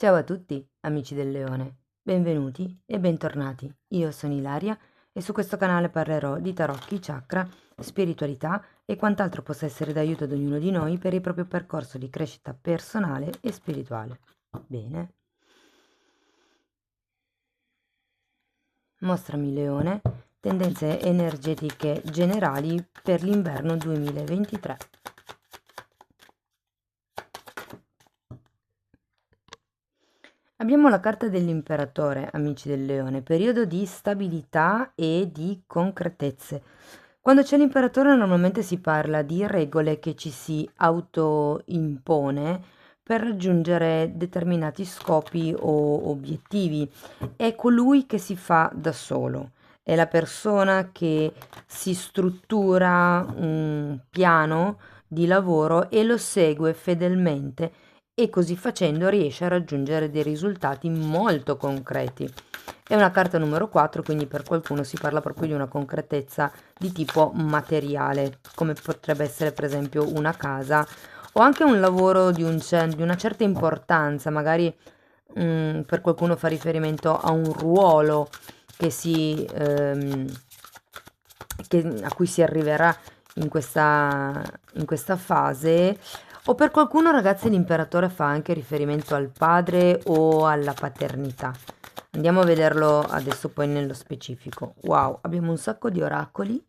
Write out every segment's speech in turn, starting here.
Ciao a tutti, amici del leone, benvenuti e bentornati. Io sono Ilaria e su questo canale parlerò di tarocchi, chakra, spiritualità e quant'altro possa essere d'aiuto ad ognuno di noi per il proprio percorso di crescita personale e spirituale. Bene. Mostrami leone, tendenze energetiche generali per l'inverno 2023. Abbiamo la carta dell'imperatore, amici del leone, periodo di stabilità e di concretezze. Quando c'è l'imperatore normalmente si parla di regole che ci si autoimpone per raggiungere determinati scopi o obiettivi. È colui che si fa da solo, è la persona che si struttura un piano di lavoro e lo segue fedelmente e così facendo riesce a raggiungere dei risultati molto concreti. È una carta numero 4, quindi per qualcuno si parla proprio di una concretezza di tipo materiale, come potrebbe essere per esempio una casa o anche un lavoro di una certa importanza, magari per qualcuno fa riferimento a un ruolo che a cui si arriverà in questa fase, o per qualcuno, ragazzi, l'imperatore fa anche riferimento al padre o alla paternità. Andiamo a vederlo adesso poi nello specifico. Wow, abbiamo un sacco di oracoli.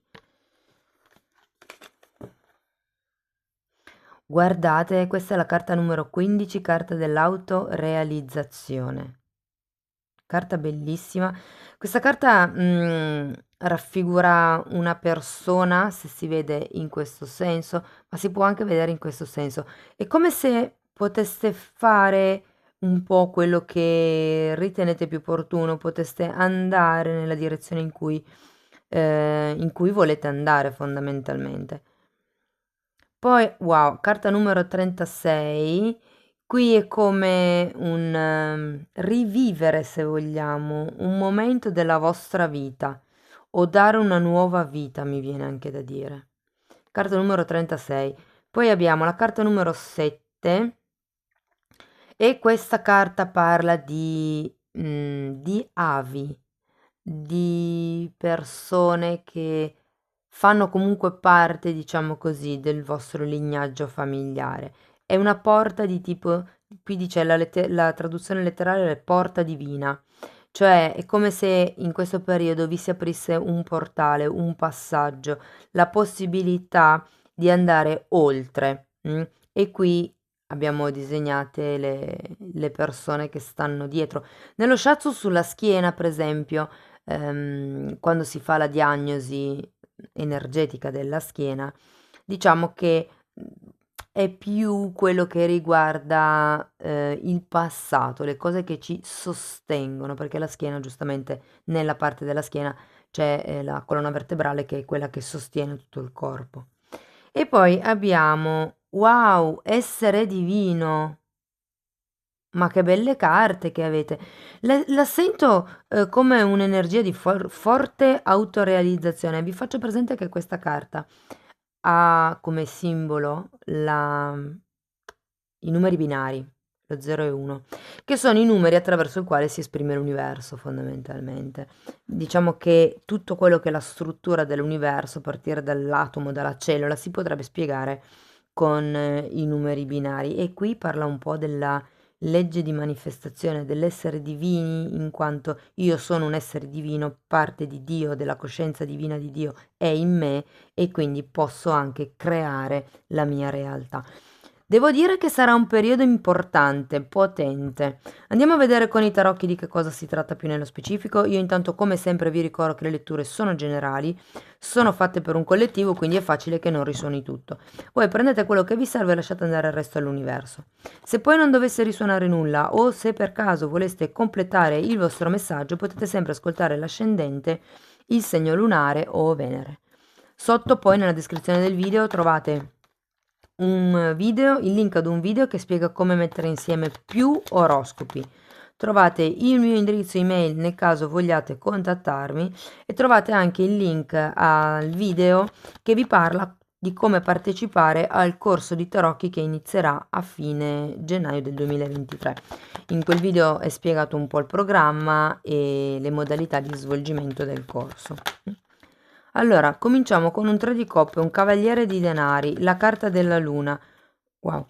Guardate, questa è la carta numero 15, carta dell'autorealizzazione. Carta bellissima. Questa carta raffigura una persona, se si vede in questo senso, ma si può anche vedere in questo senso. È come se poteste fare un po' quello che ritenete più opportuno, poteste andare nella direzione in cui volete andare fondamentalmente. Poi, wow, carta numero 36. Qui è come un rivivere, se vogliamo, un momento della vostra vita o dare una nuova vita, mi viene anche da dire. Carta numero 36. Poi abbiamo la carta numero 7 e questa carta parla di avi, di persone che fanno comunque parte, diciamo così, del vostro lignaggio familiare. È una porta di tipo, qui dice la traduzione letterale è porta divina, cioè è come se in questo periodo vi si aprisse un portale, un passaggio, la possibilità di andare oltre. E qui abbiamo disegnate le persone che stanno dietro. Nello shiatsu sulla schiena, per esempio, quando si fa la diagnosi energetica della schiena, diciamo che è più quello che riguarda il passato, le cose che ci sostengono, perché la schiena, giustamente, nella parte della schiena c'è la colonna vertebrale che è quella che sostiene tutto il corpo. E poi abbiamo, wow, essere divino. Ma che belle carte che avete. La sento come un'energia di forte autorealizzazione. Vi faccio presente che questa carta ha come simbolo i numeri binari, lo 0 e 1, che sono i numeri attraverso i quali si esprime l'universo fondamentalmente. Diciamo che tutto quello che è la struttura dell'universo, a partire dall'atomo, dalla cellula, si potrebbe spiegare con i numeri binari. E qui parla un po' della legge di manifestazione dell'essere divini, in quanto io sono un essere divino, parte di Dio, della coscienza divina di Dio è in me e quindi posso anche creare la mia realtà. Devo dire che sarà un periodo importante, potente. Andiamo a vedere con i tarocchi di che cosa si tratta più nello specifico. Io intanto, come sempre, vi ricordo che le letture sono generali, sono fatte per un collettivo, quindi è facile che non risuoni tutto. Voi prendete quello che vi serve e lasciate andare il resto all'universo. Se poi non dovesse risuonare nulla o se per caso voleste completare il vostro messaggio, potete sempre ascoltare l'ascendente, il segno lunare o Venere. Sotto poi nella descrizione del video trovate il link ad un video che spiega come mettere insieme più oroscopi. Trovate il mio indirizzo email nel caso vogliate contattarmi e trovate anche il link al video che vi parla di come partecipare al corso di tarocchi che inizierà a fine gennaio del 2023. In quel video è spiegato un po' il programma e le modalità di svolgimento del corso. Allora, cominciamo con un 3 di coppe, un cavaliere di denari, la carta della luna. Wow.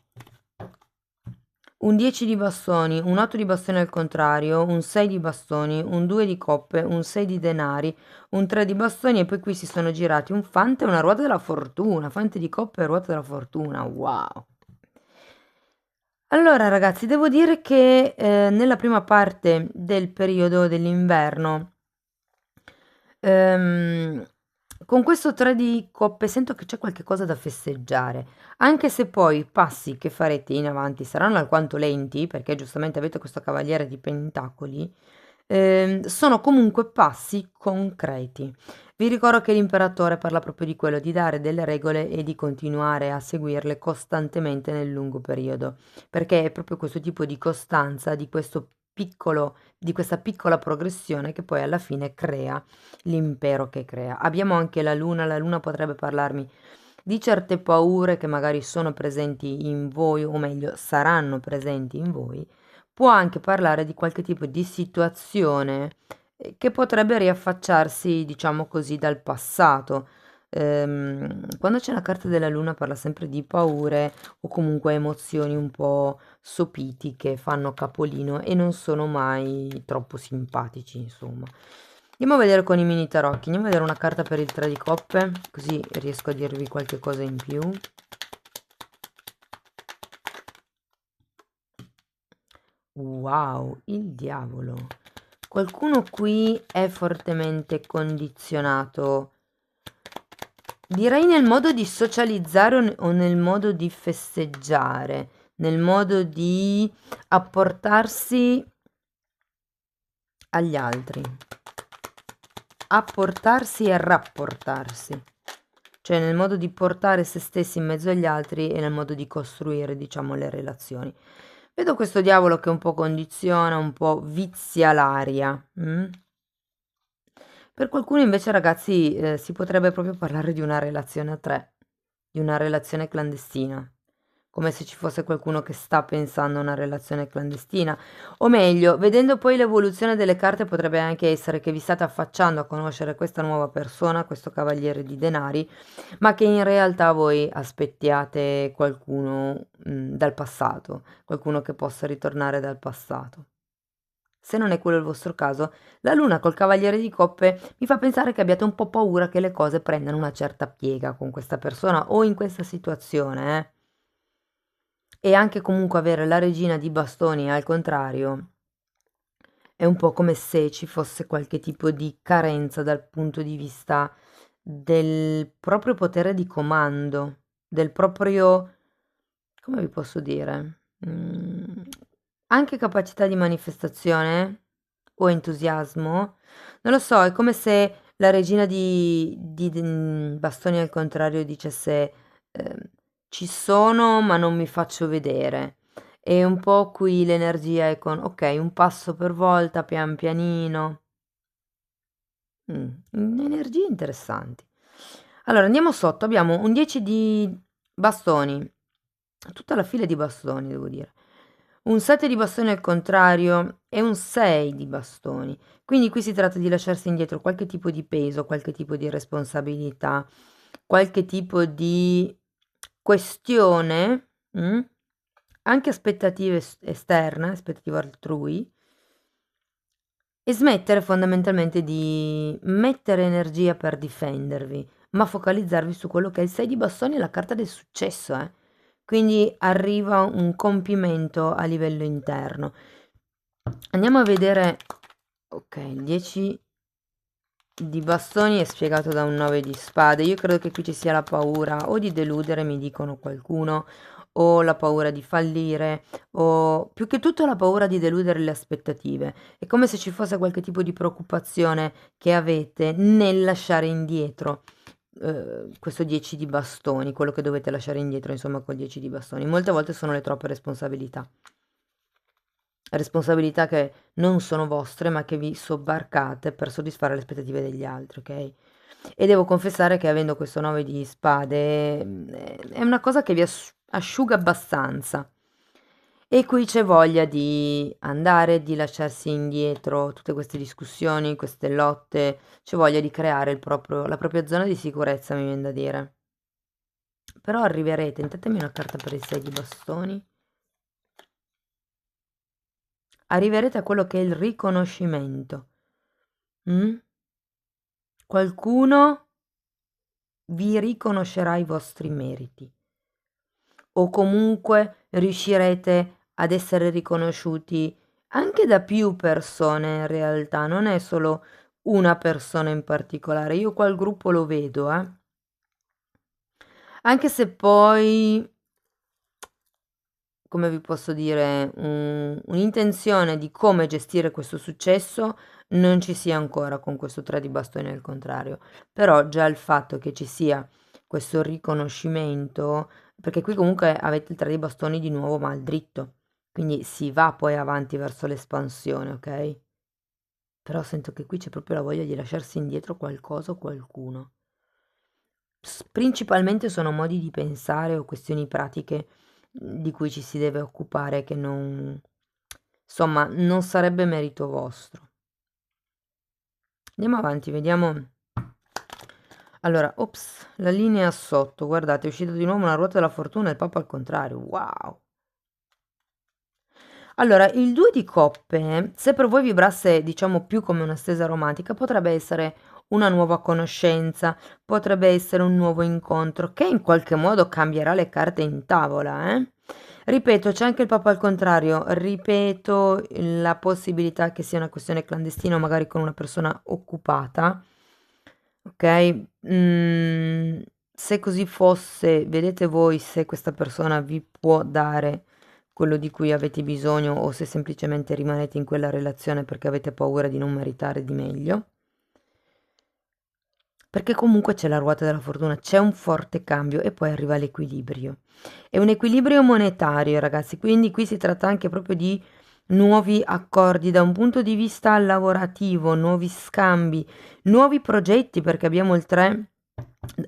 Un 10 di bastoni, un 8 di bastoni al contrario, un 6 di bastoni, un 2 di coppe, un 6 di denari, un 3 di bastoni e poi qui si sono girati un fante e una ruota della fortuna. Fante di coppe e ruota della fortuna. Wow. Allora ragazzi, devo dire che nella prima parte del periodo dell'inverno, ehm, con questo 3 di coppe sento che c'è qualche cosa da festeggiare, anche se poi i passi che farete in avanti saranno alquanto lenti, perché giustamente avete questo cavaliere di pentacoli, sono comunque passi concreti. Vi ricordo che l'imperatore parla proprio di quello, di dare delle regole e di continuare a seguirle costantemente nel lungo periodo, perché è proprio questo tipo di costanza, di questa piccola progressione che poi alla fine crea l'impero che crea. Abbiamo anche la luna potrebbe parlarmi di certe paure che magari sono presenti in voi, o meglio, saranno presenti in voi, può anche parlare di qualche tipo di situazione che potrebbe riaffacciarsi, diciamo così, dal passato. Quando c'è la carta della luna parla sempre di paure o comunque emozioni un po' sopiti che fanno capolino e non sono mai troppo simpatici, insomma. Andiamo a vedere con i mini tarocchi, andiamo a vedere una carta per il 3 di coppe, così riesco a dirvi qualche cosa in più. Wow, il diavolo. Qualcuno qui è fortemente condizionato, direi nel modo di socializzare o nel modo di festeggiare, nel modo di apportarsi agli altri, apportarsi e rapportarsi, cioè nel modo di portare se stessi in mezzo agli altri e nel modo di costruire, diciamo, le relazioni. Vedo questo diavolo che un po' condiziona, un po' vizia l'aria. Per qualcuno invece, ragazzi, si potrebbe proprio parlare di una relazione a tre, di una relazione clandestina, come se ci fosse qualcuno che sta pensando a una relazione clandestina. O meglio, vedendo poi l'evoluzione delle carte, potrebbe anche essere che vi state affacciando a conoscere questa nuova persona, questo cavaliere di denari, ma che in realtà voi aspettiate qualcuno, dal passato, qualcuno che possa ritornare dal passato. Se non è quello il vostro caso, la luna col cavaliere di coppe mi fa pensare che abbiate un po' paura che le cose prendano una certa piega con questa persona o in questa situazione, E anche comunque avere la regina di bastoni al contrario è un po' come se ci fosse qualche tipo di carenza dal punto di vista del proprio potere di comando, del proprio, come vi posso dire? Anche capacità di manifestazione o entusiasmo. Non lo so, è come se la regina di bastoni al contrario dicesse ehm, ci sono ma non mi faccio vedere. E un po' qui l'energia è con ok, un passo per volta, pian pianino. Energie interessanti. Allora, andiamo sotto, abbiamo un 10 di bastoni, tutta la fila di bastoni, devo dire. Un 7 di bastoni al contrario e un 6 di bastoni. Quindi qui si tratta di lasciarsi indietro qualche tipo di peso, qualche tipo di responsabilità, qualche tipo di questione, anche aspettative esterne, aspettative altrui, e smettere fondamentalmente di mettere energia per difendervi, ma focalizzarvi su quello che è il 6 di bastoni e la carta del successo, Quindi arriva un compimento a livello interno. Andiamo a vedere, ok, il 10 di bastoni è spiegato da un 9 di spade. Io credo che qui ci sia la paura o di deludere, mi dicono qualcuno, o la paura di fallire, o più che tutto la paura di deludere le aspettative. È come se ci fosse qualche tipo di preoccupazione che avete nel lasciare indietro questo 10 di bastoni, quello che dovete lasciare indietro, insomma, col 10 di bastoni. Molte volte sono le troppe responsabilità. Responsabilità che non sono vostre, ma che vi sobbarcate per soddisfare le aspettative degli altri, ok? E devo confessare che avendo questo 9 di spade è una cosa che vi asciuga abbastanza. E qui c'è voglia di andare, di lasciarsi indietro tutte queste discussioni, queste lotte, c'è voglia di creare la propria zona di sicurezza, mi viene da dire. Però arriverete, intatemi una carta per il 6 di bastoni. Arriverete a quello che è il riconoscimento. Mm? Qualcuno vi riconoscerà i vostri meriti o comunque riuscirete ad essere riconosciuti anche da più persone in realtà, non è solo una persona in particolare. Io qua il gruppo lo vedo, anche se poi, come vi posso dire, un'intenzione di come gestire questo successo non ci sia ancora con questo 3 di bastoni al contrario, però già il fatto che ci sia questo riconoscimento, perché qui comunque avete il 3 di bastoni di nuovo ma al dritto, quindi si va poi avanti verso l'espansione, ok? Però sento che qui c'è proprio la voglia di lasciarsi indietro qualcosa o qualcuno. Principalmente sono modi di pensare o questioni pratiche di cui ci si deve occupare che non, insomma, non sarebbe merito vostro. Andiamo avanti, vediamo. Allora, ops, la linea sotto, guardate, è uscita di nuovo una ruota della fortuna e il Papa al contrario. Wow! Allora, il 2 di coppe, se per voi vibrasse, diciamo, più come una stesa romantica, potrebbe essere una nuova conoscenza, potrebbe essere un nuovo incontro che in qualche modo cambierà le carte in tavola, eh? Ripeto, c'è anche il Papa al contrario, ripeto la possibilità che sia una questione clandestina, magari con una persona occupata, ok? Se così fosse, vedete voi se questa persona vi può dare quello di cui avete bisogno o se semplicemente rimanete in quella relazione perché avete paura di non meritare di meglio. Perché comunque c'è la ruota della fortuna, c'è un forte cambio e poi arriva l'equilibrio. È un equilibrio monetario, ragazzi, quindi qui si tratta anche proprio di nuovi accordi da un punto di vista lavorativo, nuovi scambi, nuovi progetti, perché abbiamo il 3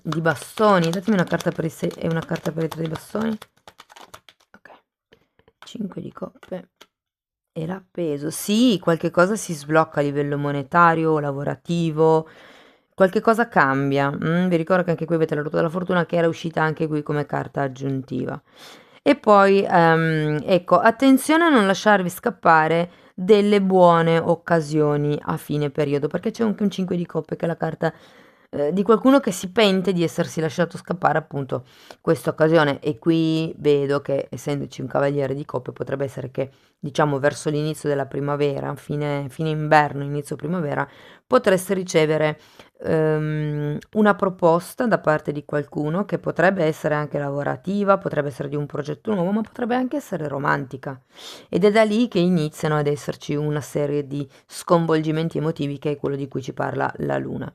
di bastoni. Datemi una carta per il 6 e una carta per il 3 di bastoni. Ok. 5 di coppe. E l'appeso. Sì, qualche cosa si sblocca a livello monetario, lavorativo, qualche cosa cambia. Vi ricordo che anche qui avete la ruota della fortuna che era uscita anche qui come carta aggiuntiva. E poi, ecco, attenzione a non lasciarvi scappare delle buone occasioni a fine periodo, perché c'è anche un 5 di coppe che è la carta di qualcuno che si pente di essersi lasciato scappare appunto questa occasione e qui vedo che essendoci un cavaliere di coppe potrebbe essere che diciamo verso l'inizio della primavera, fine inverno, inizio primavera, potreste ricevere una proposta da parte di qualcuno che potrebbe essere anche lavorativa, potrebbe essere di un progetto nuovo, ma potrebbe anche essere romantica. Ed è da lì che iniziano ad esserci una serie di sconvolgimenti emotivi che è quello di cui ci parla la luna.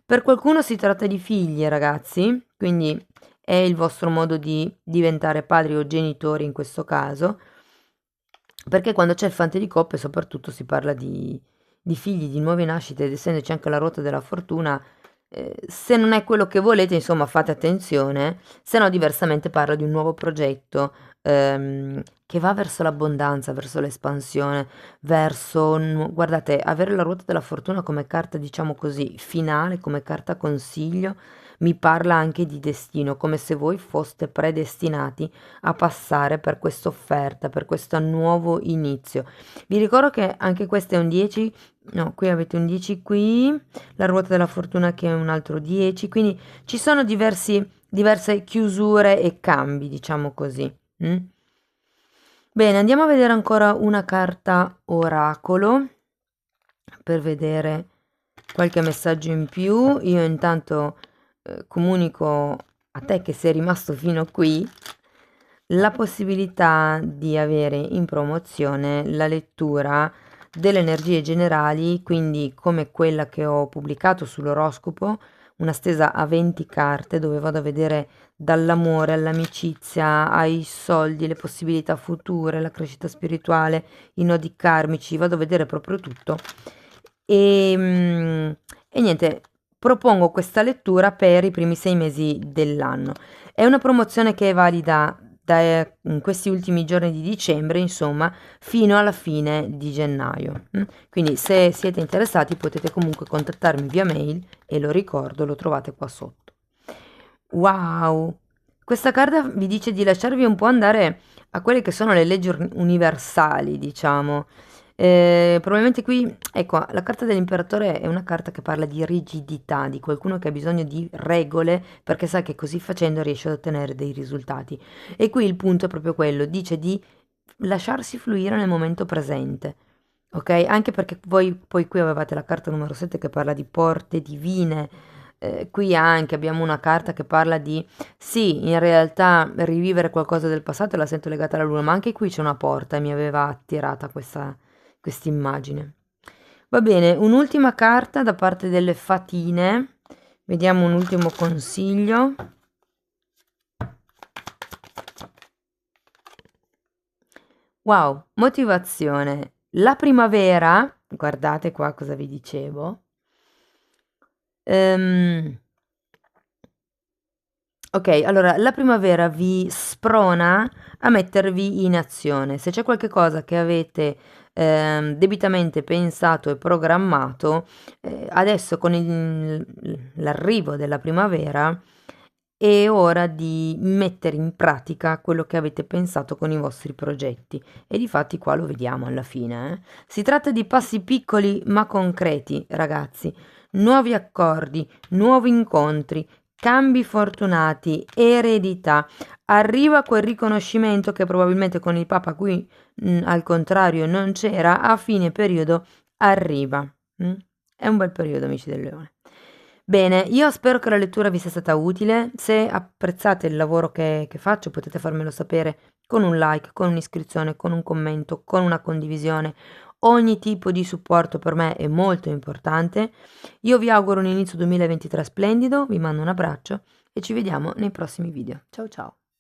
Per qualcuno si tratta di figli, ragazzi, quindi è il vostro modo di diventare padri o genitori in questo caso, perché quando c'è il fante di coppe soprattutto si parla di figli, di nuove nascite ed essendoci anche la ruota della fortuna, se non è quello che volete, insomma, fate attenzione, se no diversamente parla di un nuovo progetto che va verso l'abbondanza, verso l'espansione, verso, guardate, avere la ruota della fortuna come carta, diciamo così, finale, come carta consiglio, mi parla anche di destino, come se voi foste predestinati a passare per questa offerta, per questo nuovo inizio. Vi ricordo che anche questo è un 10, no, qui avete un 10 qui, la ruota della fortuna che è un altro 10, quindi ci sono diverse chiusure e cambi, diciamo così. Bene, andiamo a vedere ancora una carta oracolo per vedere qualche messaggio in più. Io intanto comunico a te che sei rimasto fino qui la possibilità di avere in promozione la lettura delle energie generali, quindi come quella che ho pubblicato sull'oroscopo, una stesa a 20 carte dove vado a vedere dall'amore all'amicizia, ai soldi, le possibilità future, la crescita spirituale, i nodi karmici, vado a vedere proprio tutto. E niente, propongo questa lettura per i primi 6 mesi dell'anno. È una promozione che è valida da in questi ultimi giorni di dicembre, insomma, fino alla fine di gennaio. Quindi se siete interessati potete comunque contattarmi via mail e lo ricordo, lo trovate qua sotto. Wow! Questa carta vi dice di lasciarvi un po' andare a quelle che sono le leggi universali, diciamo. Probabilmente qui, ecco, la carta dell'imperatore è una carta che parla di rigidità, di qualcuno che ha bisogno di regole perché sa che così facendo riesce ad ottenere dei risultati. E qui il punto è proprio quello, dice di lasciarsi fluire nel momento presente. Ok? Anche perché voi poi qui avevate la carta numero 7 che parla di porte divine. Qui anche abbiamo una carta che parla di sì, in realtà rivivere qualcosa del passato la sento legata alla luna, ma anche qui c'è una porta e mi aveva attirata questa immagine. Va bene, un'ultima carta da parte delle fatine. Vediamo un ultimo consiglio. Wow, motivazione. La primavera, guardate qua cosa vi dicevo. Ok, allora la primavera vi sprona a mettervi in azione. Se c'è qualche cosa che avete debitamente pensato e programmato, adesso con l'arrivo della primavera è ora di mettere in pratica quello che avete pensato con i vostri progetti. E difatti qua lo vediamo alla fine. Si tratta di passi piccoli ma concreti, ragazzi. Nuovi accordi, nuovi incontri, cambi fortunati, eredità. Arriva quel riconoscimento che probabilmente con il Papa qui, al contrario, non c'era, a fine periodo arriva. È un bel periodo, amici del Leone. Bene, io spero che la lettura vi sia stata utile. Se apprezzate il lavoro che faccio, potete farmelo sapere con un like, con un'iscrizione, con un commento, con una condivisione. Ogni tipo di supporto per me è molto importante. Io vi auguro un inizio 2023 splendido, vi mando un abbraccio e ci vediamo nei prossimi video. Ciao ciao!